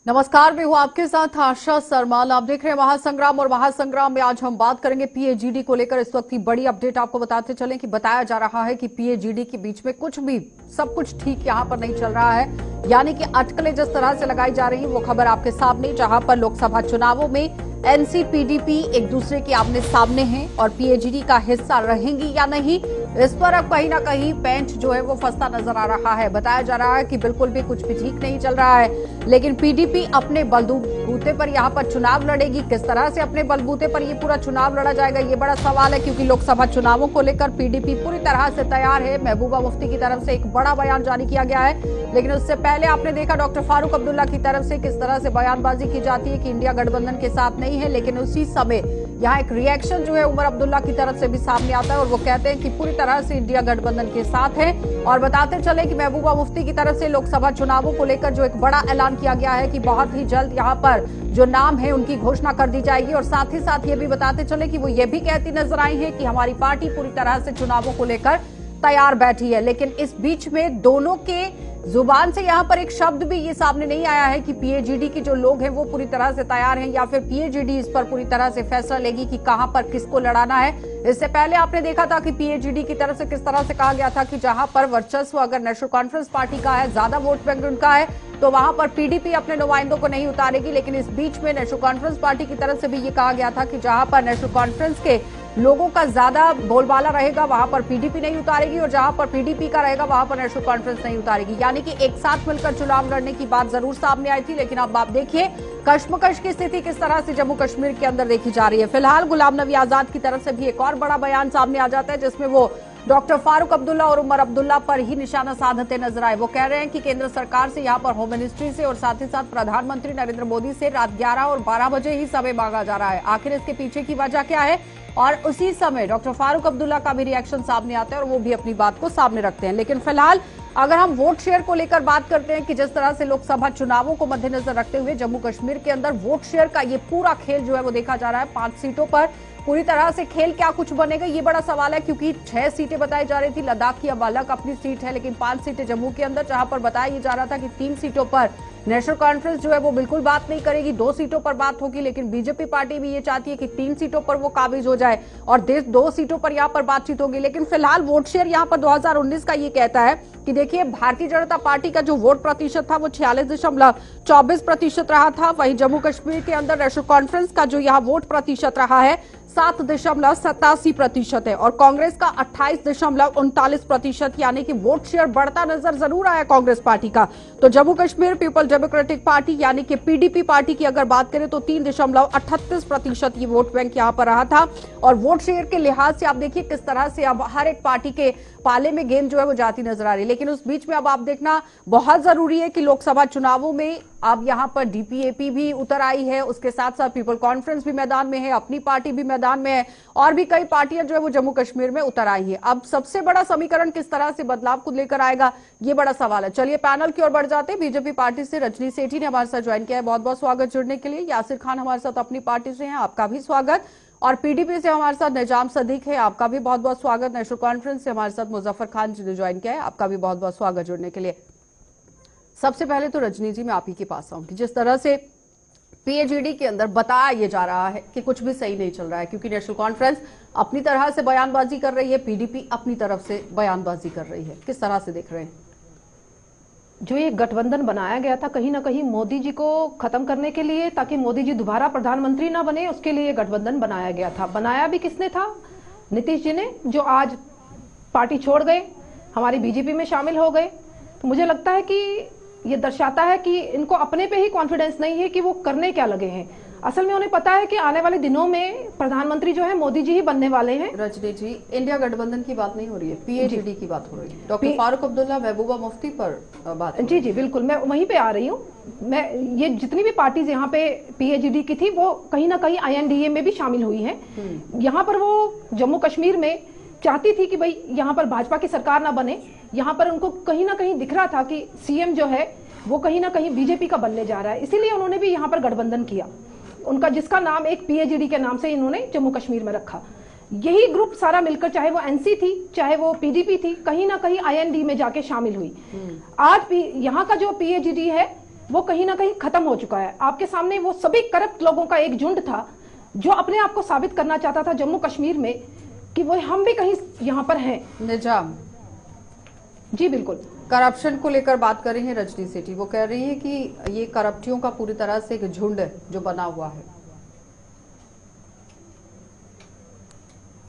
नमस्कार, मैं हूं आपके साथ आशा सरमाल। आप देख रहे हैं महासंग्राम, और महासंग्राम में आज हम बात करेंगे पीएजीडी को लेकर। इस वक्त की बड़ी अपडेट आपको बताते चलें कि बताया जा रहा है कि पीएजीडी के बीच में सब कुछ ठीक यहां पर नहीं चल रहा है, यानी कि अटकलें जिस तरह से लगाई जा रही है वो खबर आपके सामने, जहां पर लोकसभा चुनावों में एनसी पीडीपी एक दूसरे के आमने सामने हैं और पीएजीडी का हिस्सा रहेंगी या नहीं, इस पर अब कहीं ना कहीं पेंच जो है वो फंसता नजर आ रहा है। बताया जा रहा है कि बिल्कुल भी कुछ भी ठीक नहीं चल रहा है, लेकिन पीडीपी अपने बलबूते पर यहाँ पर चुनाव लड़ेगी। किस तरह से अपने बलबूते पर ये पूरा चुनाव लड़ा जाएगा, ये बड़ा सवाल है, क्योंकि लोकसभा चुनावों को लेकर पीडीपी पूरी तरह से तैयार है। महबूबा मुफ्ती की तरफ से एक बड़ा बयान जारी किया गया है, लेकिन उससे पहले आपने देखा डॉक्टर फारूक अब्दुल्ला की तरफ से किस तरह से बयानबाजी की जाती है कि इंडिया गठबंधन के साथ नहीं है, लेकिन उसी समय यहाँ एक रिएक्शन जो है उमर अब्दुल्ला की तरफ से भी सामने आता है और वो कहते हैं कि पूरी तरह से इंडिया गठबंधन के साथ है। और बताते चले कि महबूबा मुफ्ती की तरफ से लोकसभा चुनावों को लेकर जो एक बड़ा ऐलान किया गया है कि बहुत ही जल्द यहाँ पर जो नाम है उनकी घोषणा कर दी जाएगी। और साथ ही साथ ये भी बताते चले कि वो ये भी कहती नजर आई है कि हमारी पार्टी पूरी तरह से चुनावों को लेकर तैयार बैठी है। लेकिन इस बीच में दोनों के जुबान से यहाँ पर एक शब्द भी ये सामने नहीं आया है कि पीएजीडी के जो लोग हैं वो पूरी तरह से तैयार हैं, या फिर पीएजीडी इस पर पूरी तरह से फैसला लेगी कि कहां पर किसको लड़ाना है। इससे पहले आपने देखा था कि पीएजीडी की तरफ से किस तरह से कहा गया था कि जहां पर वर्चस्व अगर नेशनल कॉन्फ्रेंस पार्टी का है, ज्यादा वोट बैंक उनका है, तो वहां पर पीडीपी अपने नुमाइंदों को नहीं उतारेगी। लेकिन इस बीच में नेशनल कॉन्फ्रेंस पार्टी की तरफ से भी ये कहा गया था कि जहां पर नेशनल कॉन्फ्रेंस के लोगों का ज्यादा बोलबाला रहेगा वहां पर पीडीपी नहीं उतारेगी, और जहां पर पीडीपी का रहेगा वहां पर नेशनल कॉन्फ्रेंस नहीं उतारेगी। यानी कि एक साथ मिलकर चुनाव लड़ने की बात जरूर सामने आई थी, लेकिन अब आप देखिए कश्मकश की स्थिति किस तरह से जम्मू कश्मीर के अंदर देखी जा रही है। फिलहाल गुलाम नबी आजाद की तरफ से भी एक और बड़ा बयान सामने आ जाता है, जिसमें वो डॉक्टर फारूक अब्दुल्ला और उमर अब्दुल्ला पर ही निशाना साधते नजर आए। वो कह रहे हैं कि केंद्र सरकार से यहाँ पर होम मिनिस्ट्री से और साथ ही साथ प्रधानमंत्री नरेंद्र मोदी से रात 11 और 12 बजे ही समय मांगा जा रहा है। आखिर इसके पीछे की वजह क्या है? और उसी समय डॉक्टर फारूक अब्दुल्ला का भी रिएक्शन सामने आता है और वो भी अपनी बात को सामने रखते हैं। लेकिन फिलहाल अगर हम वोट शेयर को लेकर बात करते हैं कि जिस तरह से लोकसभा चुनावों को मद्देनजर रखते हुए जम्मू कश्मीर के अंदर वोट शेयर का ये पूरा खेल जो है वो देखा जा रहा है। 5 सीटों पर पूरी तरह से खेल क्या कुछ बनेगा, ये बड़ा सवाल है, क्योंकि 6 सीटें बताई जा रही थी। लद्दाख की अब अलग अपनी सीट है, लेकिन 5 सीटें जम्मू के अंदर, जहां पर बताया जा रहा था कि 3 सीटों पर नेशनल कॉन्फ्रेंस जो है वो बिल्कुल बात नहीं करेगी, 2 सीटों पर बात होगी। लेकिन बीजेपी पार्टी भी ये चाहती है कि 3 सीटों पर वो काबिज हो जाए और 2 सीटों पर यहाँ पर बातचीत होगी। लेकिन फिलहाल वोट शेयर यहाँ पर 2019 का ये कहता है कि देखिए भारतीय जनता पार्टी का जो वोट प्रतिशत था वो 46.24% रहा था। वहीं जम्मू कश्मीर के अंदर नेशनल कॉन्फ्रेंस का जो यहाँ वोट प्रतिशत रहा है 7.87% है, और कांग्रेस का 28.39%, यानी कि वोट शेयर बढ़ता नजर जरूर आया कांग्रेस पार्टी का। तो Jammu Kashmir people democratic party यानी कि पीडीपी पार्टी की अगर बात करें तो 3.38% ये वोट बैंक यहां पर रहा था। और वोट शेयर के लिहाज से आप देखिए किस तरह से अब हर एक पार्टी के पाले में गेंद जो है वो जाती नजर आ रही है। लेकिन उस बीच में अब आप देखना बहुत जरूरी है कि लोकसभा चुनावों में अब यहां पर डीपीएपी भी उतर आई है, उसके साथ साथ पीपल कॉन्फ्रेंस भी मैदान में है, अपनी पार्टी भी मैदान में है, और भी कई पार्टियां जो है वो जम्मू कश्मीर में उतर आई है। अब सबसे बड़ा समीकरण किस तरह से बदलाव को लेकर आएगा, ये बड़ा सवाल है। चलिए पैनल की ओर बढ़ जाते हैं। बीजेपी पार्टी से रजनी सेठी ने हमारे साथ ज्वाइन किया है, बहुत बहुत स्वागत जुड़ने के लिए। यासिर खान हमारे साथ अपनी पार्टी से हैं, आपका भी स्वागत। और पीडीपी से हमारे साथ निजाम सदीक है, आपका भी बहुत बहुत स्वागत। नेशनल कॉन्फ्रेंस से हमारे साथ मुजफ्फर खान जी ने ज्वाइन किया है, आपका भी बहुत बहुत स्वागत जुड़ने के लिए। सबसे पहले तो रजनी जी मैं आप ही के पास आऊंगी। जिस तरह से पीएजीडी के अंदर बताया ये जा रहा है कि कुछ भी सही नहीं चल रहा है, क्योंकि नेशनल कॉन्फ्रेंस अपनी तरह से बयानबाजी कर रही है, पीडीपी अपनी तरफ से बयानबाजी कर रही है, किस तरह से देख रहे हैं? जो ये गठबंधन बनाया गया था कहीं ना कहीं मोदी जी को खत्म करने के लिए, ताकि मोदी जी दोबारा प्रधानमंत्री ना बने, उसके लिए गठबंधन बनाया गया था। बनाया भी किसने था? नीतीश जी ने, जो आज पार्टी छोड़ गए, हमारी बीजेपी में शामिल हो गए। तो मुझे लगता है कि ये दर्शाता है कि इनको अपने पे ही कॉन्फिडेंस नहीं है कि वो करने क्या लगे हैं। असल में उन्हें पता है कि आने वाले दिनों में प्रधानमंत्री जो है मोदी जी ही बनने वाले हैं। रजनी जी, इंडिया गठबंधन की बात नहीं हो रही है, पीएजीडी की बात हो रही है। डॉक्टर फारूक अब्दुल्ला महबूबा मुफ्ती पर बात। जी जी बिल्कुल, मैं वहीं पे आ रही हूँ। मैं ये जितनी भी पार्टीज यहाँ पे पीएजीडी की थी वो कहीं ना कहीं आईएनडीए में भी शामिल हुई हैं। यहाँ पर वो जम्मू कश्मीर में चाहती थी कि भाई यहाँ पर भाजपा की सरकार ना बने। यहाँ पर उनको कहीं ना कहीं दिख रहा था कि सीएम जो है वो कहीं ना कहीं बीजेपी का बनने जा रहा है, इसीलिए उन्होंने भी यहाँ पर गठबंधन किया उनका, जिसका नाम एक पीएजीडी के नाम से इन्होंने जम्मू कश्मीर में रखा। यही ग्रुप सारा मिलकर, चाहे वो एनसी थी चाहे वो पीडीपी थी, कहीं ना कहीं आईएनडी में जाके शामिल हुई। आज यहाँ का जो पीएजीडी है वो कहीं ना कहीं खत्म हो चुका है। आपके सामने वो सभी करप्ट लोगों का एक झुंड था जो अपने आप को साबित करना चाहता था जम्मू कश्मीर में कि वो हम भी कहीं यहाँ पर हैं। निजाम जी बिल्कुल। करप्शन को लेकर बात कर रही हैं रजनी सेठी। वो कह रही है कि ये करप्टियों का पूरी तरह से एक झुंड है जो बना हुआ है।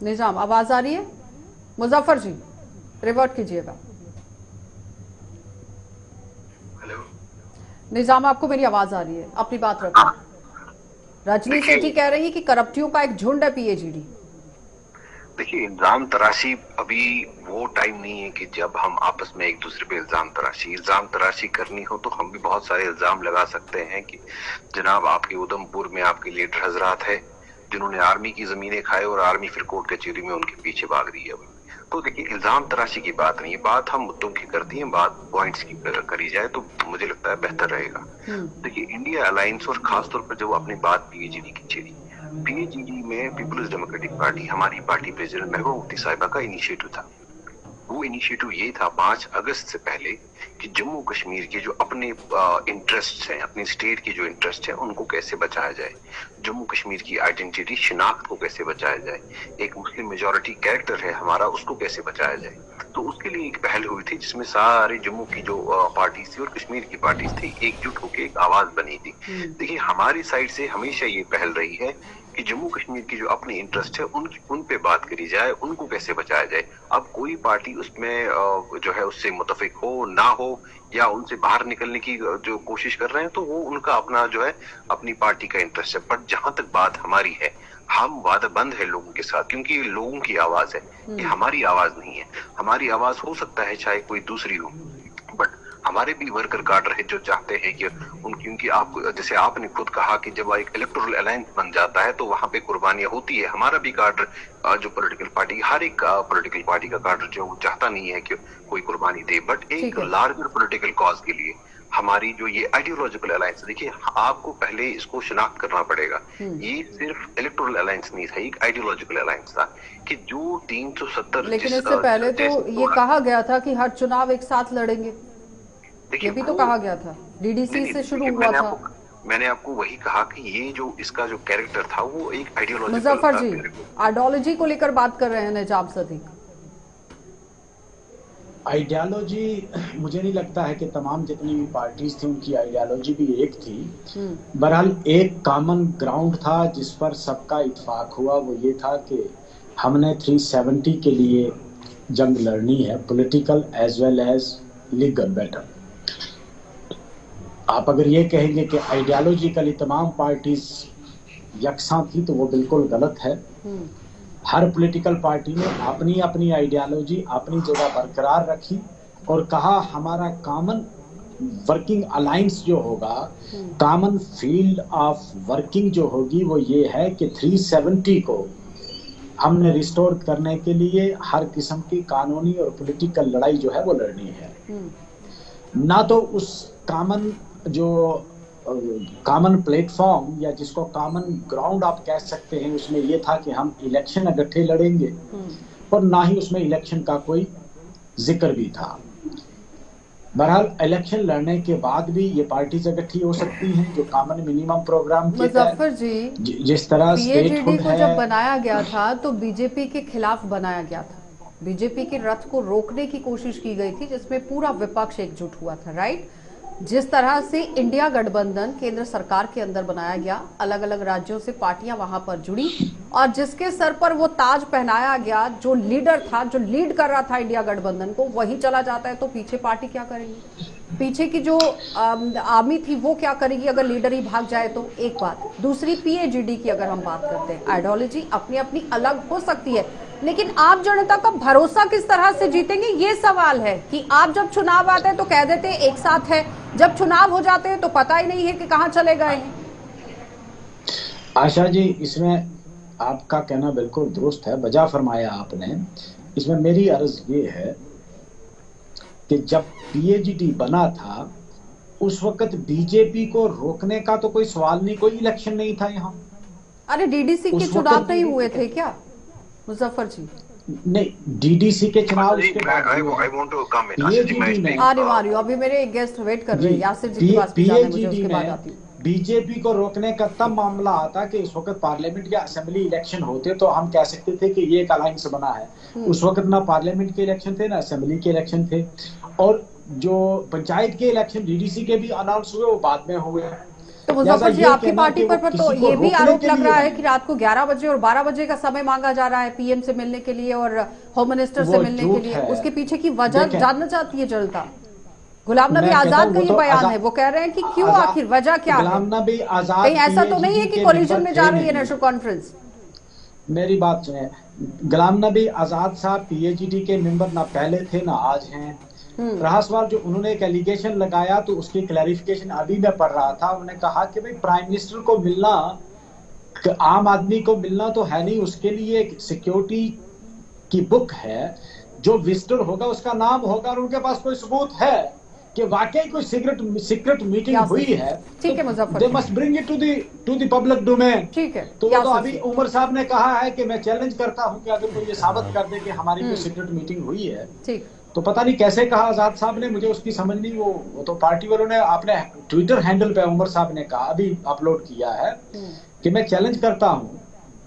निजाम, आवाज आ रही है? मुजफ्फर जी रिवर्ट कीजिएगा। हेलो निजाम, आपको मेरी आवाज आ रही है? अपनी बात रखो। रजनी सेठी कह रही है कि करप्टियों का एक झुंड है पीएजीडी। देखिए, इल्जाम तराशी अभी वो टाइम नहीं है कि जब हम आपस में एक दूसरे पे इल्जाम तराशी करनी हो तो हम भी बहुत सारे इल्जाम लगा सकते हैं कि जनाब आपके उधमपुर में आपके लीडर हजरात है जिन्होंने आर्मी की जमीनें खाए और आर्मी फिर कोर्ट कचहरी में उनके पीछे भाग रही है अभी। तो देखिए, इल्जाम तराशी की बात नहीं है, बात हम मुद्दों की करती हैं, बात पॉइंट्स की करी जाए तो मुझे लगता है बेहतर रहेगा। देखिए, इंडिया अलायंस और खासतौर पर जब आपने बात पीएजीडी की छेड़ी, पीएजीडी में पीपल्स डेमोक्रेटिक पार्टी, हमारी पार्टी प्रेसिडेंट महबूबा मुफ्ती साहिबा का इनिशिएटिव था। वो इनिशिएटिव ये था 5 अगस्त से पहले कि जम्मू कश्मीर के जो अपने इंटरेस्ट हैं, अपनी स्टेट के जो इंटरेस्ट हैं, उनको कैसे बचाया जाए, जम्मू कश्मीर की आइडेंटिटी शिनाख्त को कैसे बचाया जाए, एक मुस्लिम मेजॉरिटी कैरेक्टर है हमारा, उसको कैसे बचाया जाए। तो उसके लिए एक पहल हुई थी जिसमें सारे जम्मू की जो पार्टीज थी और कश्मीर की पार्टीज थी एकजुट होकर एक आवाज बनी थी। देखिए, हमारी साइड से हमेशा ये पहल रही है कि जम्मू कश्मीर की जो अपने इंटरेस्ट है उन पे बात करी जाए, उनको कैसे बचाया जाए। अब कोई पार्टी उसमें जो है उससे मुतफिक हो ना हो या उनसे बाहर निकलने की जो कोशिश कर रहे हैं तो वो उनका अपना जो है अपनी पार्टी का इंटरेस्ट है। बट जहां तक बात हमारी है, हम वादाबंद है लोगों के साथ, क्योंकि ये लोगों की आवाज है, ये हमारी आवाज नहीं है। हमारी आवाज हो सकता है चाहे कोई दूसरी हो, बट हमारे भी वर्कर कार्ड रहे जो चाहते हैं कि क्योंकि आप जैसे आपने खुद कहा कि जब एक इलेक्टोरल अलायंस बन जाता है तो वहां पे कुर्बानियां होती है। हमारा भी कार्ड जो पॉलिटिकल पार्टी, हर एक पॉलिटिकल पार्टी का कार्ड जो चाहता नहीं है कि कोई कुर्बानी दे, बट एक लार्जर पॉलिटिकल कॉज के लिए हमारी जो ये आइडियोलॉजिकल अलायंस, देखिए आपको पहले इसको शिनाख्त करना पड़ेगा। ये सिर्फ इलेक्टोरल अलायंस नहीं था, एक आइडियोलॉजिकल अलायंस था कि जो 370। लेकिन इससे पहले तो ये कहा गया था कि हर चुनाव एक साथ लड़ेंगे, ये भी तो कहा गया था, डीडीसी से शुरू हुआ था। मैंने आपको वही कहा कि ये जो इसका जो कैरेक्टर था वो एक आइडियोलॉजी। मुजफ्फर जी आइडियोलॉजी को लेकर बात कर रहे हैं निजाम सदीक। आइडियोलॉजी मुझे नहीं लगता है कि तमाम जितनी भी पार्टीज थी उनकी आइडियोलॉजी भी एक थी। बहरहाल एक कॉमन ग्राउंड था जिस पर सबका इत्तेफाक हुआ, वो ये था कि हमने 370 के लिए जंग लड़नी है, political as well as legal battle. आप अगर ये कहेंगे कि आइडियोलॉजिकली तमाम पार्टीज यकसां थी तो वो बिल्कुल गलत है। हर पॉलिटिकल पार्टी ने अपनी अपनी आइडियोलॉजी अपनी जगह बरकरार रखी और कहा हमारा कॉमन वर्किंग अलायंस जो होगा, कॉमन फील्ड ऑफ वर्किंग जो होगी वो ये है कि 370 को हमने रिस्टोर करने के लिए हर किस्म की कानूनी और पॉलिटिकल लड़ाई जो है वो लड़नी है। ना तो उस कॉमन जो कॉमन प्लेटफॉर्म या जिसको कॉमन ग्राउंड आप कह सकते हैं उसमें ये था कि हम इलेक्शन इकट्ठे लड़ेंगे, और ना ही उसमें इलेक्शन का कोई जिक्र भी था। बहरहाल इलेक्शन लड़ने के बाद भी ये पार्टी इकट्ठी हो सकती हैं जो कॉमन मिनिमम प्रोग्राम के मुजफ्फर जी जिस तरह पीएजीडी को जब बनाया गया था तो बीजेपी के खिलाफ बनाया गया था, बीजेपी के रथ को रोकने की कोशिश की गई थी जिसमें पूरा विपक्ष एकजुट हुआ था, राइट। जिस तरह से इंडिया गठबंधन केंद्र सरकार के अंदर बनाया गया, अलग अलग राज्यों से पार्टियां वहां पर जुड़ी और जिसके सर पर वो ताज पहनाया गया, जो लीडर था, जो लीड कर रहा था इंडिया गठबंधन को, वही चला जाता है तो पीछे पार्टी क्या करेगी? पीछे की जो आर्मी थी वो क्या करेगी अगर लीडर ही भाग जाए तो? एक बात। दूसरी, पीएजीडी की अगर हम बात करते हैं, आइडियोलॉजी अपनी अपनी अलग हो सकती है, लेकिन आप जनता का भरोसा किस तरह से जीतेंगे ये सवाल है कि आप जब चुनाव आते हैं तो कह देते हैं एक साथ है, जब चुनाव हो जाते हैं तो पता ही नहीं है कि कहां चले गए हैं। आशा जी, इसमें आपका कहना बिल्कुल दुरुस्त है, बजा फरमाया आपने। इसमें मेरी अर्ज ये है कि जब पीएजीडी बना था उस वक्त बीजेपी को रोकने का तो कोई सवाल नहीं, कोई इलेक्शन नहीं था यहाँ। अरे डीडीसी के चुनाव नहीं हुए थे क्या मुजफ्फर जी? नहीं, डीडीसी के चुनाव उसके बाद I want to comment Ashish ji, मैं PAGD में आ रही हूँ, अभी मेरे एक गेस्ट वेट कर रहे हैं, यासिर जी के पास भी जाना है मुझे, उसके बाद आती हूँ। बीजेपी को रोकने का तब मामला आता कि उस वक्त पार्लियामेंट या असेंबली इलेक्शन होते तो हम कह सकते थे कि ये एक अलायंस बना है। उस वक्त ना पार्लियामेंट के इलेक्शन थे ना असेंबली के इलेक्शन थे, और जो पंचायत के इलेक्शन डीडीसी के भी अनाउंस हुए वो बाद में हुए। तो मुजफ्फर जी, आपकी पार्टी पर तो ये भी आरोप लग रहा है कि रात को 11 बजे और 12 बजे का समय मांगा जा रहा है पीएम से मिलने के लिए और होम मिनिस्टर से मिलने के लिए। उसके पीछे की वजह जानना चाहती है जनता। गुलाम नबी आजाद का ये बयान है, वो कह रहे हैं कि क्यों, आखिर वजह क्या है? गुलाम नबी आजाद कहीं ऐसा तो नहीं है कि कोलिजन में जा रही है नेशनल कॉन्फ्रेंस? मेरी बात सुने, गुलाम नबी आजाद साहब PAGD के मेंबर ना पहले थे ना आज हैं। रहा सवाल जो उन्होंने एक एलिगेशन लगाया तो उसकी क्लैरिफिकेशन अभी मैं पढ़ रहा था। उन्होंने कहा कि भाई प्राइम मिनिस्टर को मिलना, आम आदमी को मिलना तो है नहीं, उसके लिए एक सिक्योरिटी की बुक है, जो विजिटर होगा उसका नाम होगा और उनके पास कोई सबूत है कि वाकई कोई सीक्रेट मीटिंग हुई है। ठीक है Muzaffar, they must bring it to the public domain. ठीक है, तो अभी उमर साहब ने कहा है कि मैं चैलेंज करता हूं कि अगर कोई ये साबित कर दे कि हमारी कोई सीक्रेट मीटिंग हुई है, ठीक, तो पता नहीं कैसे कहा आजाद साहब ने, मुझे उसकी समझ नहीं। वो तो पार्टी वालों ने अपने ट्विटर हैंडल पे उमर साहब ने कहा, अभी अपलोड किया है कि मैं चैलेंज करता हूं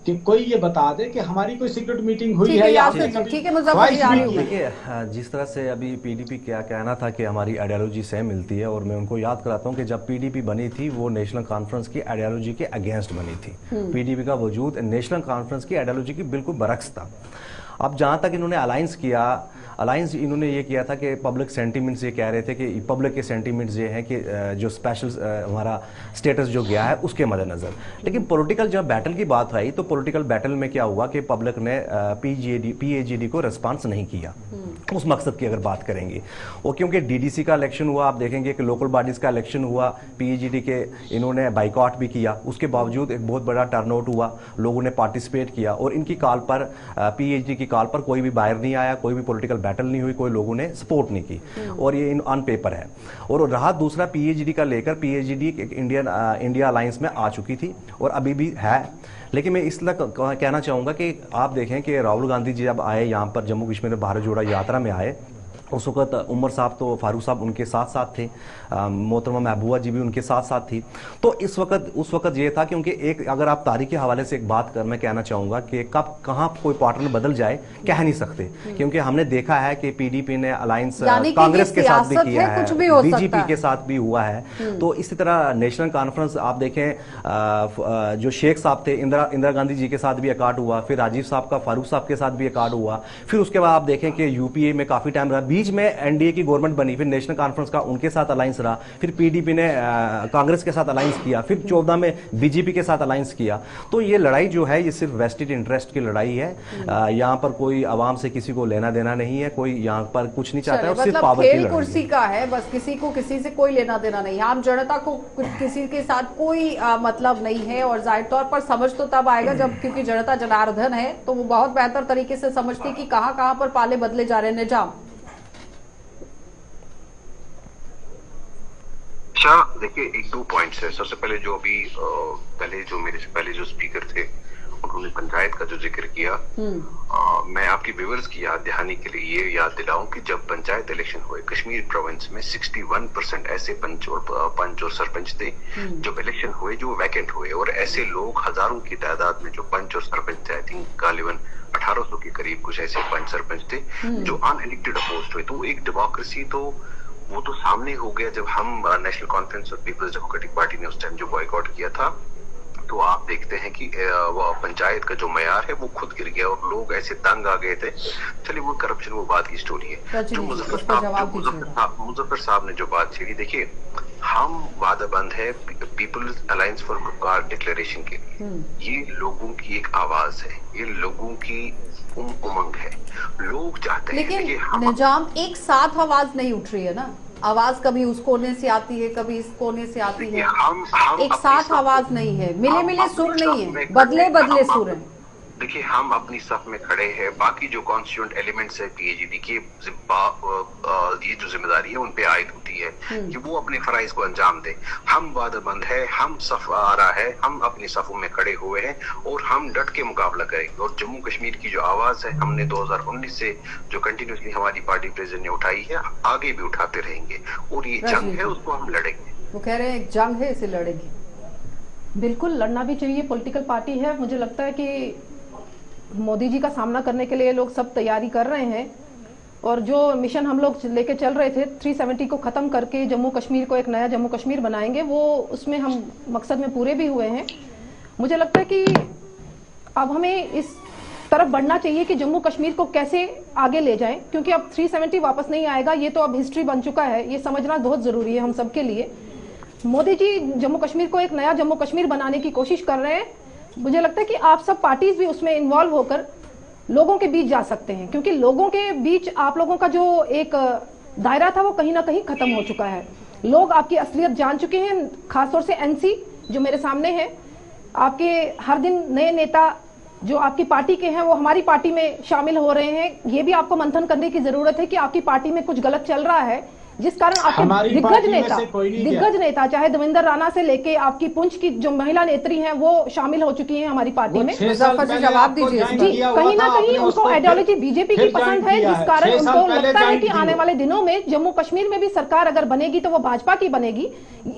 कि कोई ये बता दे कि हमारी कोई सीक्रेट मीटिंग हुई है या ठीक है मुजफ्फर जी। देखिए, जिस तरह से अभी PDP क्या कहना था कि हमारी आइडियोलॉजी सेम मिलती है, और मैं उनको याद कराता हूं कि जब PDP बनी थी वो नेशनल कॉन्फ्रेंस की आइडियोलॉजी के अगेंस्ट बनी थी। PDP का वजूद नेशनल कॉन्फ्रेंस की आइडियोलॉजी की बिल्कुल बरक्स था। अब जहां तक इन्होंने अलायंस इन्होंने ये किया था कि पब्लिक सेंटीमेंट्स ये कह रहे थे कि पब्लिक के सेंटीमेंट्स ये हैं कि जो स्पेशल हमारा स्टेटस जो गया है उसके मद्देनजर। लेकिन पॉलिटिकल जब बैटल की बात आई तो पॉलिटिकल बैटल में क्या हुआ कि पब्लिक ने PAGD को रिस्पांस नहीं किया उस मकसद की अगर बात करेंगे। और क्योंकि DDC का इलेक्शन हुआ, आप देखेंगे कि लोकल बॉडीज का इलेक्शन हुआ, PAGD के इन्होंने बाइकआउट भी किया, उसके बावजूद एक बहुत बड़ा टर्नआउट हुआ, लोगों ने पार्टिसिपेट किया, और इनकी कॉल पर PAGD की कॉल पर कोई भी बाहर नहीं आया, कोई भी पॉलिटिकल बैटल नहीं हुई, कोई लोगों ने सपोर्ट नहीं की, और ये ऑन पेपर है। और रहा दूसरा PAGD का लेकर, PAGD इंडिया अलायंस में आ चुकी थी और अभी भी है। लेकिन मैं इसलिए कहना चाहूंगा कि आप देखें कि राहुल गांधी जी जब आए यहाँ पर जम्मू कश्मीर में भारत जोड़ो यात्रा में आए, उस वक्त उमर साहब तो फारूक साहब उनके साथ साथ थे, मोहतरमा महबूबा जी भी उनके साथ साथ थी। तो उस वक्त ये था, क्योंकि एक अगर आप तारीख के हवाले से एक बात मैं कहना चाहूंगा कि कब कहाँ कोई पार्टनर बदल जाए कह नहीं सकते, क्योंकि हमने देखा है कि PDP ने अलायंस कांग्रेस के साथ भी किया है, BJP के साथ भी हुआ है। तो इसी तरह नेशनल कॉन्फ्रेंस आप देखें, जो शेख साहब थे, इंदिरा गांधी जी के साथ भी अकार्ड हुआ, फिर राजीव साहब का फारूक साहब के साथ भी अकार्ड हुआ, फिर उसके बाद आप देखें कि UPA में काफी टाइम रहा, बीच में NDA की गवर्नमेंट बनी, फिर नेशनल कॉन्फ्रेंस का उनके साथ अलायंस रहा, फिर PDP ने कांग्रेस के साथ अलायंस किया, फिर 14 में BJP के साथ अलायंस किया। तो ये लड़ाई जो है ये सिर्फ वेस्टेड इंटरेस्ट की लड़ाई है। यहाँ पर कोई आवाम से किसी को लेना देना नहीं है, कोई यहाँ पर कुछ नहीं चाहता है, और सिर्फ पावर की लड़ाई है। कुर्सी का है बस, किसी को किसी से कोई लेना देना नहीं है, आम जनता को किसी के साथ कोई मतलब नहीं है। और जाहिर तौर पर समझ तो तब आएगा जब, क्योंकि जनता जनार्दन है तो वो बहुत बेहतर तरीके से समझती कि कहाँ पर पाले बदले जा रहे हैं। निजाम, अच्छा देखिए, एक दो पॉइंट्स है। सबसे पहले जो अभी मेरे से पहले जो स्पीकर थे उन्होंने पंचायत का जो जिक्र किया, मैं आपकी व्यूअर्स की याद दहानी के लिए ये याद दिलाऊं कि जब पंचायत इलेक्शन हुए कश्मीर प्रोविंस में 61% ऐसे पंच और सरपंच थे जब इलेक्शन हुए जो वैकेंट हुए, और ऐसे लोग हजारों की तादाद में जो पंच और सरपंच थे, आई थिंक गालिबन 1800 के करीब कुछ ऐसे पंच सरपंच थे जो अनइलेक्टेड अपोज्ड हुए। तो एक डेमोक्रेसी तो वो तो सामने हो गया जब हम नेशनल कॉन्फ्रेंस और पीपल्स डेमोक्रेटिक पार्टी ने उस टाइम जो बॉयकॉट किया था। तो आप देखते हैं कि वो पंचायत का जो मयार है वो खुद गिर गया और लोग ऐसे तंग आ गए थे। चलिए वो करप्शन वो बात की स्टोरी है। जो मुजफ्फर साहब ने जो बात छेड़ी, देखिए हम वादाबंद है People's Alliance for Gupkar declaration के लिए। ये लोगों की एक आवाज है, ये लोगों की उमंग है, लोग चाहते हैं। लेकिन निजाम एक साथ आवाज नहीं उठ रही है ना, आवाज कभी उस कोने से आती है, कभी इस कोने से आती है, एक साथ आवाज नहीं है, मिले मिले सुर नहीं है, बदले बदले सुर हैं। देखिए हम अपनी सफ में खड़े हैं, बाकी जो कॉन्स्टिट्यूएंट एलिमेंट्स है पीएजीडी की ये जो जिम्मेदारी है उन पे आयद होती है कि वो अपने फराइज को अंजाम दे। हम वादाबंद है, हम सफ आ रहा है, हम अपनी सफों में खड़े हुए हैं और हम डट के मुकाबला करेंगे। और जम्मू कश्मीर की जो आवाज है हमने 2019 से जो कंटिन्यूसली हमारी पार्टी प्रेसिडेंट ने उठाई है, आगे भी उठाते रहेंगे और ये जंग है उसको हम लड़ेंगे। वो कह रहे हैं एक जंग है, इसे लड़ेंगे। बिल्कुल लड़ना भी चाहिए, पॉलिटिकल पार्टी है। मुझे लगता है कि मोदी जी का सामना करने के लिए लोग सब तैयारी कर रहे हैं और जो मिशन हम लोग लेके चल रहे थे 370 को खत्म करके जम्मू कश्मीर को एक नया जम्मू कश्मीर बनाएंगे, वो उसमें हम मकसद में पूरे भी हुए हैं। मुझे लगता है कि अब हमें इस तरफ बढ़ना चाहिए कि जम्मू कश्मीर को कैसे आगे ले जाएं, क्योंकि अब 370 वापस नहीं आएगा, ये तो अब हिस्ट्री बन चुका है। ये समझना बहुत जरूरी है हम सबके लिए। मोदी जी जम्मू कश्मीर को एक नया जम्मू कश्मीर बनाने की कोशिश कर रहे हैं। मुझे लगता है कि आप सब पार्टीज भी उसमें इन्वॉल्व होकर लोगों के बीच जा सकते हैं, क्योंकि लोगों के बीच आप लोगों का जो एक दायरा था वो कहीं ना कहीं खत्म हो चुका है। लोग आपकी असलियत जान चुके हैं, खासतौर से एनसी जो मेरे सामने है। आपके हर दिन नए नेता जो आपकी पार्टी के हैं वो हमारी पार्टी में शामिल हो रहे हैं। ये भी आपको मंथन करने की जरूरत है कि आपकी पार्टी में कुछ गलत चल रहा है, जिस कारण आपके दिग्गज नेता चाहे देवेंद्र राणा से लेके आपकी पुंछ की जो महिला नेत्री हैं वो शामिल हो चुकी हैं हमारी पार्टी में। मुजफ्फर जी जवाब दीजिए। जी, कहीं ना कहीं उनको आइडियोलॉजी बीजेपी की पसंद है, जिस कारण उनको लगता है कि आने वाले दिनों में जम्मू कश्मीर में भी सरकार अगर बनेगी तो वो भाजपा की बनेगी।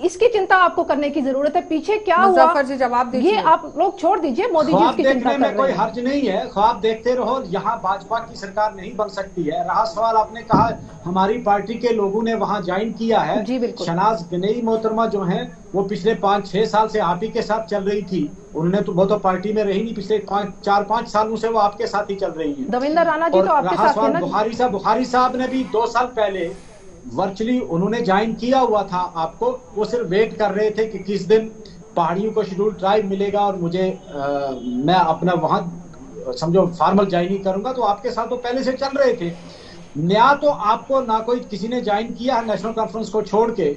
इसकी चिंता आपको करने की जरूरत है। पीछे क्या हुआ मुजफ्फर जी जवाब दीजिए। ये आप लोग छोड़ दीजिए, मोदी जी उसकी चिंता कर रहे हैं। कोई हर्ज नहीं है, ख्वाब देखते रहो। यहाँ भाजपा की सरकार नहीं बन सकती है। रहा सवाल, आपने कहा हमारी पार्टी के लोगों ने वहाँ ज्वाइन किया है। जी बिल्कुल। शनाज गनई मोहतरमा जो है वो पिछले 5-6 साल से आप ही के साथ चल रही थी। उन्होंने तो वो तो पार्टी में रही नहीं, पिछले 4-5 सालों से वो आपके साथ ही चल रही है। देवेंद्र राणा जी तो आपके साथ थे ना। बुखारी साहब ने भी 2 साल पहले वर्चुअली उन्होंने ज्वाइन किया हुआ था आपको। वो सिर्फ वेट कर रहे थे कि किस दिन पहाड़ियों को शेड्यूल ट्राइब मिलेगा और मुझे मैं अपना वहां समझो फॉर्मल ज्वाइनिंग करूंगा। तो आपके साथ तो पहले से चल रहे थे। नया तो आपको ना कोई किसी ने ज्वाइन किया है नेशनल कॉन्फ्रेंस को छोड़ के,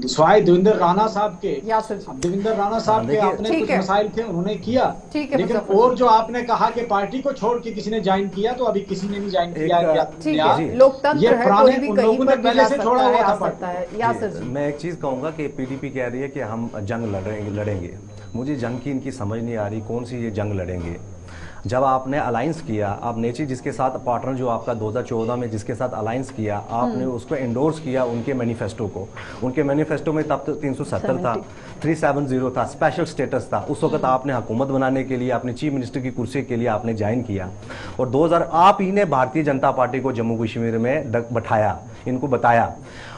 स्वाय देवेंद्र राणा साहब के। देवेंद्र राणा साहब के आपने कुछ मसाइल थे, उन्होंने किया। लेकिन और जो आपने कहा कि पार्टी को छोड़ के किसी ने ज्वाइन किया, तो अभी किसी ने नहीं ज्वाइन किया। लोकतंत्र है, कोई भी कहीं पर पहले से छोड़ा हुआ था। मैं एक चीज कहूंगा कि पीडीपी कह रही है कि हम जंग लड़ेंगे। मुझे जंग की इनकी समझ नहीं आ रही, कौन सी ये जंग लड़ेंगे। जब आपने अलायंस किया, आप नेची जिसके साथ पार्टनर जो आपका 2014 में जिसके साथ अलायंस किया, आपने उसको एंडोर्स किया उनके मैनिफेस्टो को। उनके मैनिफेस्टो में तब तो 370 था, 370 था, स्पेशल स्टेटस था। उस वक्त आपने हुकूमत बनाने के लिए, अपने चीफ मिनिस्टर की कुर्सी के लिए आपने ज्वाइन किया। और 2000 आप ही ने भारतीय जनता पार्टी को जम्मू कश्मीर में बैठाया, इनको बताया,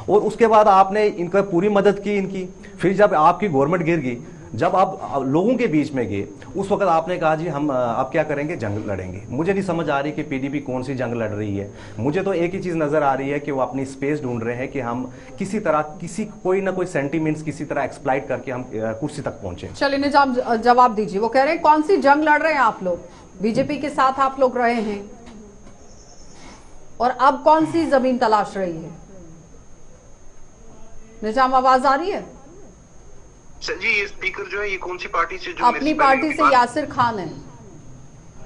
और उसके बाद आपने इनका पूरी मदद की इनकी। फिर जब आपकी गवर्नमेंट गिर गई, जब आप लोगों के बीच में गए, उस वक्त आपने कहा जी हम आप क्या करेंगे, जंग लड़ेंगे। मुझे नहीं समझ आ रही कि पीडीपी कौन सी जंग लड़ रही है। मुझे तो एक ही चीज नजर आ रही है कि वो अपनी स्पेस ढूंढ रहे हैं कि हम किसी तरह कोई ना कोई सेंटीमेंट्स किसी तरह एक्सप्लॉइट करके हम कुर्सी तक पहुंचे। चलिए निजाम जवाब दीजिए। वो कह रहे हैं कौन सी जंग लड़ रहे हैं आप लोग? बीजेपी के साथ आप लोग रहे हैं और अब कौन सी जमीन तलाश रही है? निजाम आवाज आ रही है? सर जी, ये स्पीकर जो है ये कौन सी पार्टी से? जो अपनी पार्टी से यासिर खान है।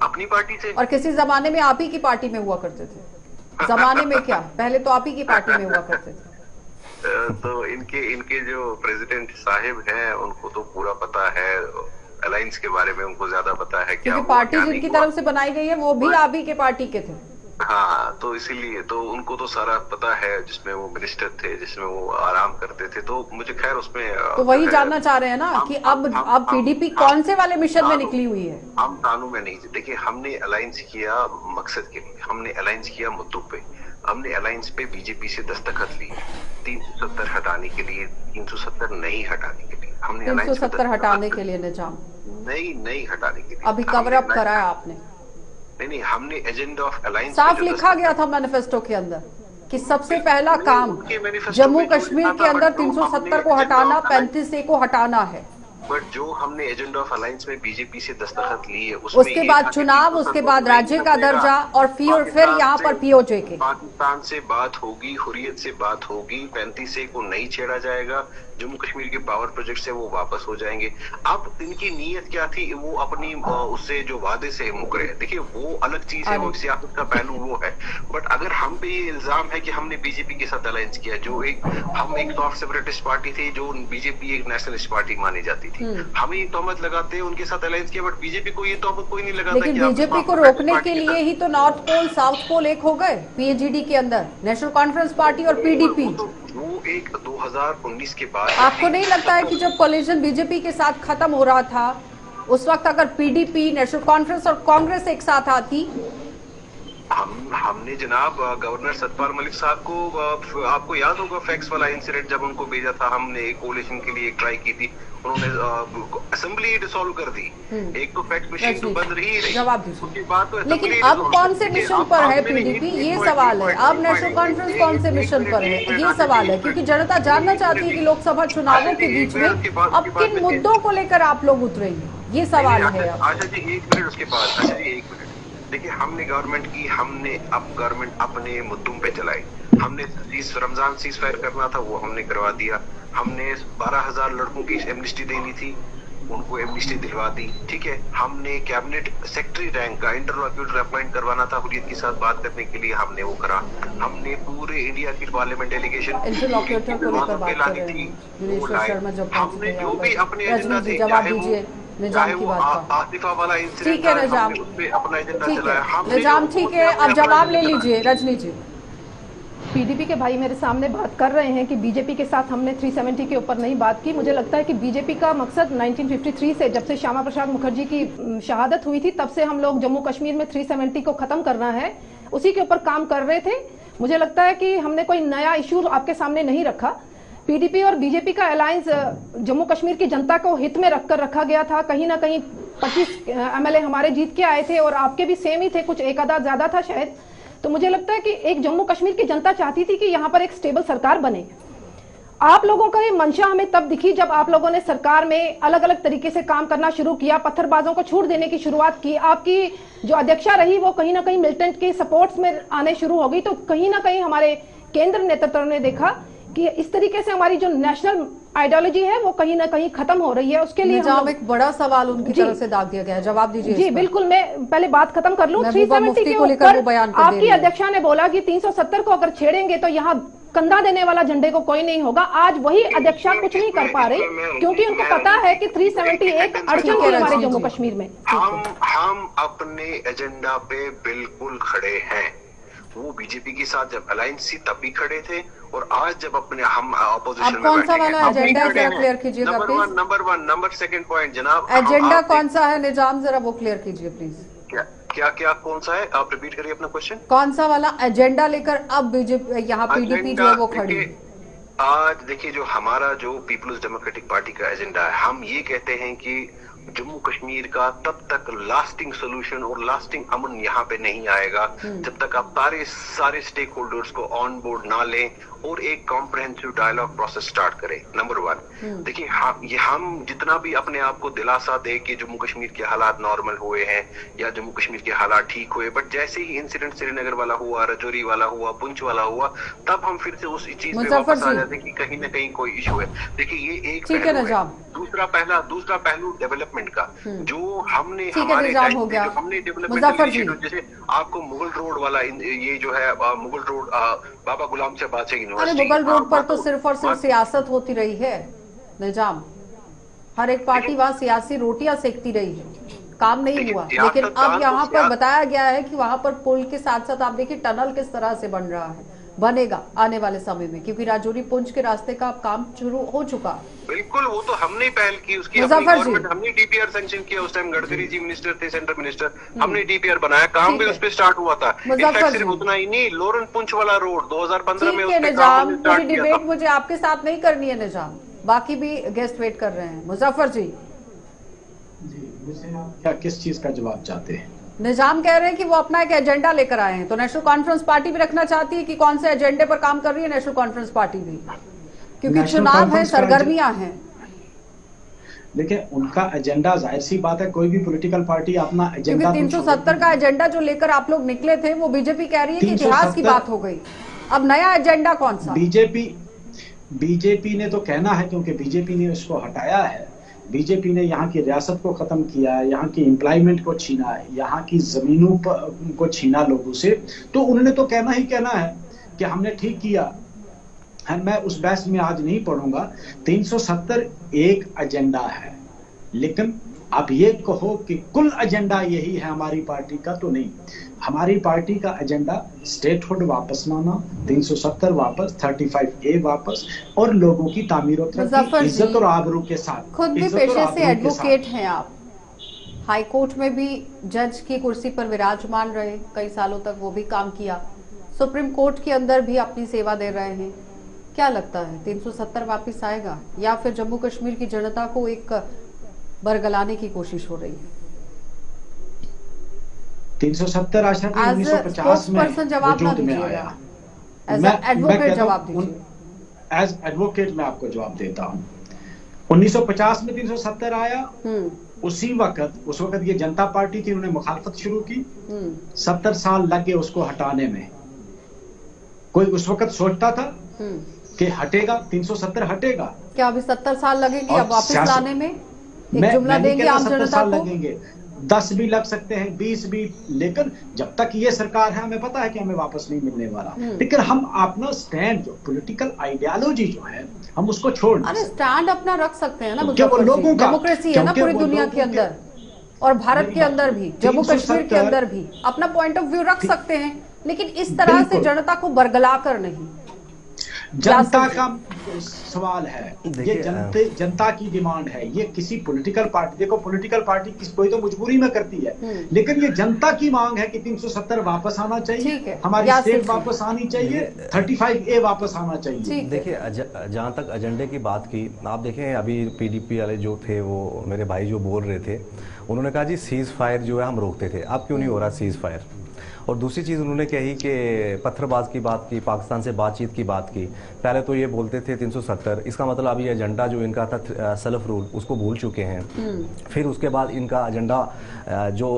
अपनी पार्टी से? और किसी जमाने में आप ही की पार्टी में हुआ करते थे। जमाने में क्या, पहले तो आप ही की पार्टी में हुआ करते थे। तो इनके जो प्रेसिडेंट साहिब हैं उनको तो पूरा पता है अलायंस के बारे में, उनको ज्यादा पता है। क्योंकि पार्टी जिनकी तरफ से बनाई गई है वो भी आप ही के पार्टी के थे। हाँ, तो इसीलिए तो उनको तो सारा पता है, जिसमें वो मिनिस्टर थे, जिसमें वो आराम करते थे। तो मुझे खैर उसमें तो वही जानना चाह रहे हैं ना कि अब पीडीपी कौन से वाले मिशन में निकली हुई है? हम कानून में नहीं। देखिए, हमने अलायंस किया मकसद के लिए, हमने अलायंस किया मुद्दों पे, हमने अलायंस पे बीजेपी से दस्तखत ली 370 हटाने के लिए, 370 नहीं हटाने के लिए। हमने 370 हटाने के लिए निजाम नहीं हटाने के लिए अभी कवर अप कराया आपने? नहीं, हमने एजेंडा ऑफ अलायंस साफ लिखा गया था मैनिफेस्टो के अंदर कि सबसे पहला काम जम्मू कश्मीर के अंदर 370 को हटाना, 35A को हटाना है। बट जो हमने एजेंडा ऑफ अलायंस में बीजेपी से दस्तखत ली है, उसके बाद चुनाव, उसके बाद राज्य का दर्जा और फिर यहाँ पर पीओजे के पाकिस्तान से बात होगी, हुर्रियत से बात होगी, 35A को नहीं छेड़ा जाएगा। जम्मू कश्मीर के पावर प्रोजेक्ट से वो वापस हो जाएंगे। अब इनकी नीयत क्या थी, वो अपनी उससे जो वादे से मुकरे, देखिए वो अलग चीज है, वो सियासत का पहलू वो है। बट अगर हम पे ये इल्जाम है कि हमने बीजेपी के साथ अलायंस किया, जो हम एक सॉफ्ट सेपरेटिस्ट पार्टी थी, जो बीजेपी एक नेशनलिस्ट पार्टी मानी जाती थी, हमें ये तोहमत लगाते हैं उनके साथ अलायंस किया, बट बीजेपी को ये तोहमत कोई नहीं लगाता। लेकिन बीजेपी को रोकने के लिए ही तो नॉर्थ पोल साउथ पोल एक हो गए पीएजीडी के अंदर, नेशनल कॉन्फ्रेंस पार्टी और पीडीपी। वो एक 2019 के बाद, आपको नहीं लगता है कि जब कोलिजन बीजेपी के साथ खत्म हो रहा था उस वक्त अगर पीडीपी, नेशनल कॉन्फ्रेंस और कांग्रेस एक साथ आती? हमने जनाब गवर्नर सतपाल मलिक साहब को, आपको याद होगा फैक्स वाला इंसिडेंट जब उनको भेजा था, हमने कोलिशन के लिए ट्राई की थी, उन्होंने असेंबली डिसॉल्व कर दी। एक तो फैक्स मशीन तो बंद रही, जवाब दीजिए। उसके बाद तो लेकिन अब कौन से मिशन पर है पीडीपी, ये सवाल है। अब नेशनल कॉन्फ्रेंस कौन से मिशन पर है, ये सवाल है, क्योंकि जनता जानना चाहती है कि लोकसभा चुनावों के बीच में अब किन मुद्दों को लेकर आप लोग उतरेंगे, ये सवाल है। अच्छा जी, एक मिनट उसके बाद, अच्छा जी एक मिनट, देखिए हमने गवर्नमेंट की, हमने अब गवर्नमेंट अपने मुद्दों पे चलाई। हमने रमजान सीज फायर करना था, वो हमने करवा दिया। हमने 12,000 लड़कों की एमनिस्टी देनी थी, उनको एमनिस्टी दिलवा दी, ठीक है। हमने कैबिनेट सेक्रेटरी रैंक का इंटरलॉक्यूटर अपॉइंट करवाना था हुर्रियत के साथ बात करने के लिए, हमने वो करा। हमने पूरे इंडिया की पार्लियामेंट डेलीगेशन इंटरलॉक्यूटर को लेकर बात कर रहे हैं, हमने जो भी अपने एजेंडा थे, जवाब दीजिए निजाम की बात का। आसिफा वाला इंसिडेंट, ठीक है निजाम, अपना एजेंडा ठीक चलाया है निजाम, ठीक है अब जवाब ले लीजिए रजनी जी। पीडीपी के भाई मेरे सामने बात कर रहे हैं कि बीजेपी के साथ हमने 370 के ऊपर नहीं बात की। मुझे लगता है कि बीजेपी का मकसद 1953 से, जब से श्यामा प्रसाद मुखर्जी की शहादत हुई थी, तब से हम लोग जम्मू कश्मीर में 370 को खत्म करना है, उसी के ऊपर काम कर रहे थे। मुझे लगता है कि हमने कोई नया इशू आपके सामने नहीं रखा। पीडीपी और बीजेपी का अलायंस जम्मू कश्मीर की जनता को हित में रखकर रखा गया था। कहीं ना कहीं 25 एमएलए हमारे जीत के आए थे और आपके भी सेम ही थे, कुछ एक आधा ज्यादा था शायद। तो मुझे लगता है कि एक जम्मू कश्मीर की जनता चाहती थी कि यहाँ पर एक स्टेबल सरकार बने। आप लोगों का ये मंशा हमें तब दिखी जब आप लोगों ने सरकार में अलग अलग तरीके से काम करना शुरू किया, पत्थरबाजों को छूट देने की शुरुआत की। आपकी जो अध्यक्षा रही वो कहीं ना कहीं मिलिटेंट के सपोर्ट्स में आने शुरू हो गई। तो कहीं ना कहीं हमारे केंद्र नेतृत्व ने देखा कि इस तरीके से हमारी जो नेशनल आइडियोलॉजी है वो कहीं ना कहीं खत्म हो रही है। उसके लिए हम एक बड़ा सवाल उनकी तरफ से दाग दिया गया है, जवाब दीजिए। जी बिल्कुल, मैं पहले बात खत्म कर लूं। 370 के ऊपर आपकी अध्यक्षा ने बोला कि 370 को अगर छेड़ेंगे तो यहाँ कंधा देने वाला झंडे को कोई नहीं होगा। आज वही अध्यक्षा कुछ नहीं कर पा रही क्योंकि उनको पता है कि 370 एक अड़चन है हमारे जम्मू कश्मीर में। हम अपने एजेंडा पे बिल्कुल खड़े हैं। वो बीजेपी के साथ जब अलायंस थी तब भी खड़े थे और आज जब अपने हम अपोजिशन में कौन सा वाला एजेंडा है जरा क्लियर कीजिएगा प्लीज। नंबर सेकंड पॉइंट जनाब, एजेंडा कौन सा है निजाम, जरा वो क्लियर कीजिए प्लीज। क्या कौन सा है, आप रिपीट करिए अपना क्वेश्चन। कौन सा वाला एजेंडा लेकर अब बीजेपी यहाँ पीडीपी जो है वो खड़ी है? आज देखिए जो हमारा जो पीपल्स डेमोक्रेटिक पार्टी का एजेंडा है, हम ये कहते हैं कि जम्मू कश्मीर का तब तक लास्टिंग सोल्यूशन और लास्टिंग अमन यहाँ पे नहीं आएगा जब तक आप सारे स्टेक होल्डर्स को ऑन बोर्ड ना लें और एक कॉम्प्रहेंसिव डायलॉग प्रोसेस स्टार्ट करें। नंबर 1, देखिए हम जितना भी अपने आप को दिलासा दे कि जम्मू कश्मीर के हालात नॉर्मल हुए हैं या जम्मू कश्मीर के हालात ठीक हुए, बट जैसे ही इंसिडेंट श्रीनगर वाला हुआ, रजौरी वाला हुआ, पुंछ वाला हुआ, तब हम फिर से उस चीज पे वापस आ जाते कि कहीं ना कहीं कोई इशू है। देखिए ये एक पहलू है। दूसरा पहलू डेवलपमेंट का जो हमने हमारे हमने डेवलपमेंट, जैसे आपको मुगल रोड वाला ये जो है मुगल रोड बाबा गुलाम से बादशाह यूनिवर्सिटी, मुगल रोड पर तो सिर्फ और सिर्फ सियासत होती रही है निजाम। हर एक पार्टी वहाँ सियासी रोटियां सेकती रही है, काम नहीं हुआ। लेकिन अब यहाँ पर बताया गया है कि वहाँ पर पुल के साथ साथ आप देखिए टनल किस तरह से बन रहा है, बनेगा आने वाले समय में, क्योंकि राजौरी पुंछ के रास्ते का काम शुरू हो चुका। बिल्कुल, वो तो हमने पहल की, उसकी गवर्नमेंट, हमने डीपीआर सैंक्शन किया। उस टाइम गडकरी जी मिनिस्टर थे, सेंट्रल मिनिस्टर, हमने डीपीआर बनाया, काम भी उस पे स्टार्ट हुआ था। सिर्फ उतना ही नहीं, लोरन पुंछ वाला रोड 2015 में निजाम, पूरी डिबेट मुझे आपके साथ नहीं करनी है निजाम, बाकी भी गेस्ट वेट कर रहे हैं। मुजफ्फर जी, क्या किस चीज का जवाब चाहते हैं? निजाम कह रहे हैं कि वो अपना एक एजेंडा लेकर आए हैं, तो नेशनल कॉन्फ्रेंस पार्टी भी रखना चाहती है कि कौन से एजेंडे पर काम कर रही है नेशनल कॉन्फ्रेंस पार्टी भी, क्योंकि चुनाव है, सरगर्मियां हैं। देखिए उनका एजेंडा, जाहिर सी बात है कोई भी पॉलिटिकल पार्टी अपना एजेंडा, 370 का एजेंडा जो लेकर आप लोग निकले थे वो बीजेपी कह रही है कि इतिहास की बात हो गई, अब नया एजेंडा कौन सा? बीजेपी ने तो कहना है, क्योंकि बीजेपी ने उसको हटाया है। बीजेपी ने यहाँ की रियासत को खत्म किया है, यहाँ की एम्प्लॉयमेंट को छीना है, यहाँ की जमीनों को छीना लोगों से, तो उन्होंने तो कहना ही कहना है कि हमने ठीक किया है। मैं उस बहस में आज नहीं पढ़ूंगा। 370 एक एजेंडा है, लेकिन आप ये कहो कि कुल एजेंडा यही है हमारी पार्टी का, तो नहीं। हमारी पार्टी का एजेंडा स्टेटहुड वापस लाना, 370 वापस, 35A वापस, और लोगों की तामीर इज्जत और आबरू के साथ। खुद भी पेशे से एडवोकेट हैं आप, हाई कोर्ट में भी जज की कुर्सी पर विराजमान रहे कई सालों तक, वो भी काम किया, सुप्रीम कोर्ट के अंदर भी अपनी सेवा दे रहे हैं। क्या लगता है 370 वापस आएगा या फिर जम्मू कश्मीर की जनता को एक बरगलाने की कोशिश हो रही है? 370 आशा 1950 में जवाब ना दीजिएगा, एज एडवोकेट जवाब दीजिए। एज एडवोकेट मैं आपको जवाब देता हूं। 1950 में 370 आया, उस वक्त ये जनता पार्टी थी, उन्होंने मुखालफत शुरू की। 70 साल लग गए उसको हटाने में। कोई उस वक्त सोचता था कि हटेगा, 370 हटेगा? क्या अभी 70 साल लगेंगे अब वापस लाने में? एक जुमला देंगे आम जनता को? लगेंगे, 10 भी लग सकते हैं, 20 भी, लेकिन जब तक ये सरकार है हमें पता है कि हमें वापस नहीं मिलने वाला। लेकिन हम अपना स्टैंड, जो पॉलिटिकल आइडियोलॉजी जो है, हम उसको छोड़ नहीं सकते। स्टैंड अपना रख सकते हैं ना, लोगों का डेमोक्रेसी है ना पूरी दुनिया के अंदर, और भारत के अंदर भी, जम्मू कश्मीर के अंदर भी अपना पॉइंट ऑफ व्यू रख सकते हैं, लेकिन इस तरह से जनता को बरगला कर नहीं। जनता का सवाल है, ये जनता की डिमांड है। ये किसी पॉलिटिकल पार्टी, देखो पॉलिटिकल पार्टी कोई तो मजबूरी में करती है, लेकिन ये जनता की मांग है कि 370 वापस आना चाहिए, हमारी स्टेट वापस आनी चाहिए, 35A वापस आना चाहिए। देखिए, जहां तक एजेंडे की बात की, आप देखें अभी पीडीपी वाले जो थे, वो मेरे भाई जो बोल रहे थे, उन्होंने कहा जी सीज फायर जो है हम रोकते थे, अब क्यों नहीं हो रहा सीज फायर? और दूसरी चीज़ उन्होंने कही कि पत्थरबाज की बात की, पाकिस्तान से बातचीत की बात की। पहले तो ये बोलते थे 370, इसका मतलब अभी एजेंडा जो इनका था सेल्फ रूल, उसको भूल चुके हैं। फिर उसके बाद इनका एजेंडा जो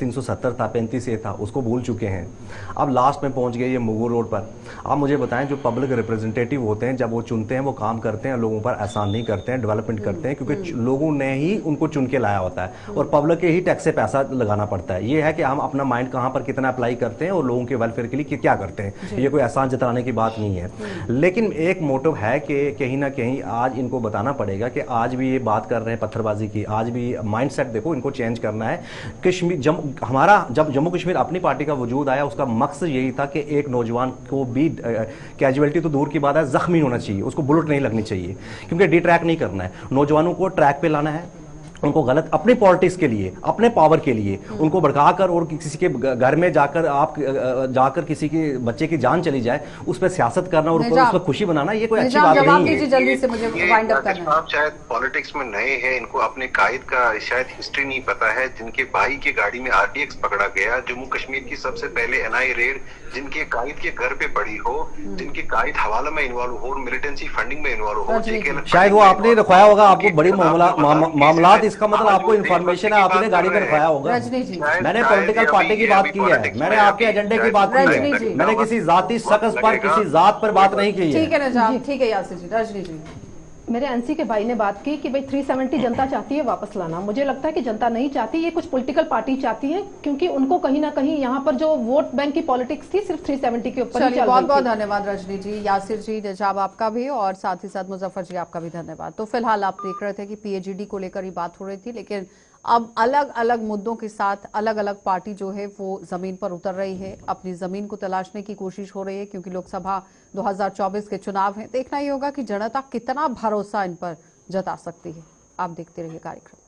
370 था, 35A था, उसको भूल चुके हैं। अब लास्ट में पहुंच गए ये मुगल रोड पर। आप मुझे बताएं, जो पब्लिक रिप्रेजेंटेटिव होते हैं, जब वो चुनते हैं, वो काम करते हैं, लोगों पर एहसान नहीं करते हैं, डेवलपमेंट करते हैं, क्योंकि लोगों ने ही उनको चुन के लाया होता है और पब्लिक के ही टैक्स से पैसा लगाना पड़ता है। ये है कि हम अपना माइंड कहाँ पर कितना अप्लाई करते हैं और लोगों के वेलफेयर के लिए क्या करते हैं। ये कोई एहसान जताने की बात नहीं है, लेकिन एक मोटिव है कि कहीं ना कहीं आज इनको बताना पड़ेगा कि आज भी ये बात कर रहे हैं पत्थरबाजी की, आज भी माइंडसेट देखो इनको चेंज करना है। कश्मीर हमारा जब जम्मू कश्मीर अपनी पार्टी का वजूद आया, उसका मकसद यही था कि एक नौजवान को भी कैजुअलिटी तो दूर की बात है, जख्मी होना चाहिए, उसको बुलेट नहीं लगनी चाहिए, क्योंकि डिट्रैक नहीं करना है, नौजवानों को ट्रैक पे लाना है, उनको गलत अपनी पॉलिटिक्स के लिए, अपने पावर के लिए उनको भड़काकर और किसी के घर में जाकर किसी के बच्चे की जान चली जाए, उस पर सियासत करना और उस पर खुशी बनाना, ये कोई अच्छी बात नहीं है। जल्दी से मुझे वाइंड अप करना है। आप शायद पॉलिटिक्स में नए हैं, इनको अपने कायद का शायद हिस्ट्री नहीं पता है, जिनके भाई की गाड़ी में RTX पकड़ा गया, जम्मू कश्मीर की सबसे पहले NIA रेड, जिनके कायद के घर पे पड़ी हो, जिनके कायद हवाला में इन्वॉल्व हो और मिलिटेंसी फंडिंग में इन्वॉल्व हो, शायद वो आपने रखवाया होगा, आपको बड़ी मामला, इसका मतलब आपको इन्फॉर्मेशन है, आपने गाड़ी में रखाया होगा। मैंने पॉलिटिकल पार्टी की बात की है, मैंने आपके एजेंडे की बात की है, मैंने किसी जाति शख्स पर, किसी जात पर बात नहीं की है। ठीक है ना, ठीक है यासिर जी। रजनी जी, मेरे एनसी के भाई ने बात की कि भाई 370 जनता चाहती है वापस लाना। मुझे लगता है कि जनता नहीं चाहती, ये कुछ पॉलिटिकल पार्टी चाहती है, क्योंकि उनको कहीं ना कहीं यहाँ पर जो वोट बैंक की पॉलिटिक्स थी सिर्फ 370 के ऊपर। बहुत बहुत धन्यवाद रजनी जी, यासिर जी, निजाब आपका भी, और साथ ही साथ मुजफ्फर जी आपका भी धन्यवाद। तो फिलहाल आप देख रहे थे कि PAGD को लेकर ही बात हो रही थी, लेकिन अब अलग अलग मुद्दों के साथ अलग अलग पार्टी जो है वो जमीन पर उतर रही है, अपनी जमीन को तलाशने की कोशिश हो रही है, क्योंकि लोकसभा 2024 के चुनाव हैं। देखना ही होगा कि जनता कितना भरोसा इन पर जता सकती है। आप देखते रहिए कार्यक्रम।